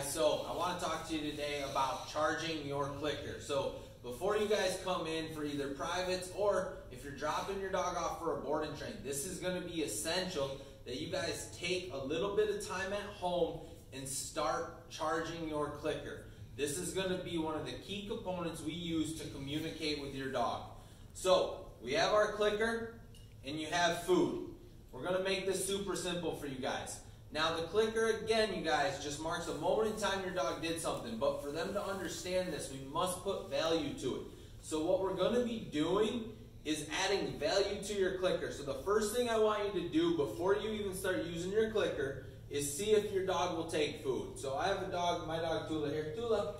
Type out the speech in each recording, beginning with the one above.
guys, so I want to talk to you today about charging your clicker. So before you guys come in for either privates or if you're dropping your dog off for a board and train, this is going to be essential that you guys take a little bit of time at home and start charging your clicker. This is going to be one of the key components we use to communicate with your dog. So we have our clicker and you have food. We're going to make this super simple for you guys. Now the clicker, again, you guys, just marks a moment in time your dog did something, but for them to understand this, we must put value to it. So what we're going to be doing is adding value to your clicker. So the first thing I want you to do before you even start using your clicker is see if your dog will take food. So I have a dog, my dog Tula here. Tula.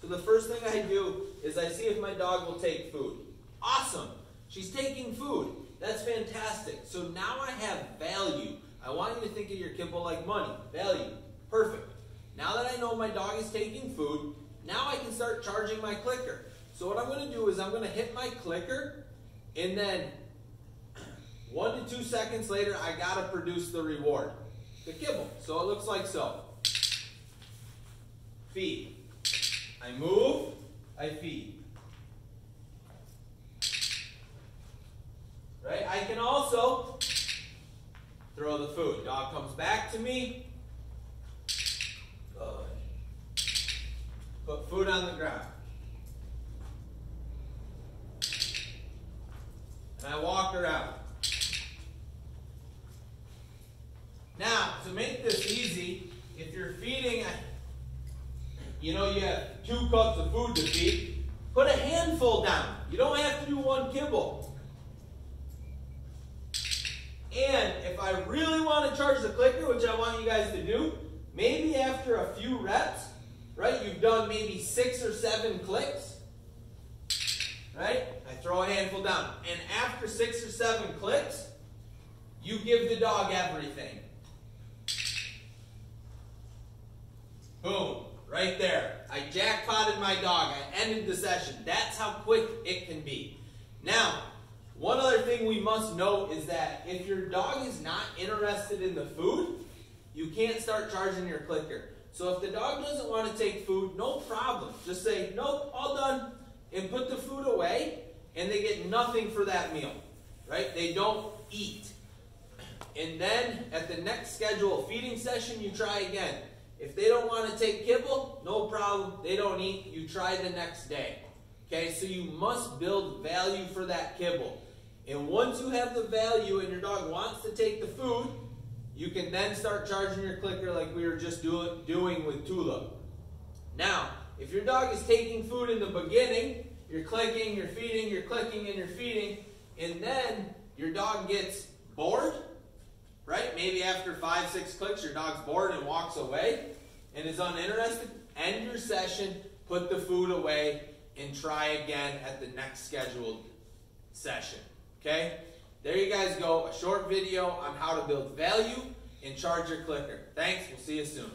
So the first thing I do is I see if my dog will take food. Awesome. She's taking food. That's fantastic. So now I have value. I want you to think of your kibble like money. Value. Perfect. Now that I know my dog is taking food, now I can start charging my clicker. So what I'm going to do is I'm going to hit my clicker, and then 1 to 2 seconds later, I got to produce the reward. The kibble. So it looks like so. Feed. I move, I feed. Right? I can also throw the food. Dog comes back to me. Good. Put food on the ground. And I walk her out. Now, to make this easy, if you're feeding, you have 2 cups of food to feed, put a handful down. You don't have to do 1 kibble. And if I really want to charge the clicker, which I want you guys to do, maybe after a few reps, right, you've done maybe 6 or 7 clicks, right, I throw a handful down. And after 6 or 7 clicks, you give the dog everything. Boom, right there. I jackpotted my dog. I ended the session. That's how quick it can be. Now, one other thing we must note is that if your dog is not interested in the food, you can't start charging your clicker. So if the dog doesn't want to take food, no problem. Just say, nope, all done, and put the food away, and they get nothing for that meal, right? They don't eat. And then at the next scheduled feeding session, you try again. If they don't want to take kibble, no problem, they don't eat, you try the next day. Okay, so you must build value for that kibble. And once you have the value and your dog wants to take the food, you can then start charging your clicker like we were just doing with Tula. Now, if your dog is taking food in the beginning, you're clicking, you're feeding, you're clicking, and you're feeding, and then your dog gets bored, right? Maybe after 5, 6 clicks, your dog's bored and walks away and is uninterested. End your session, put the food away, and try again at the next scheduled session. Okay? There you guys go. A short video on how to build value and charge your clicker. Thanks. We'll see you soon.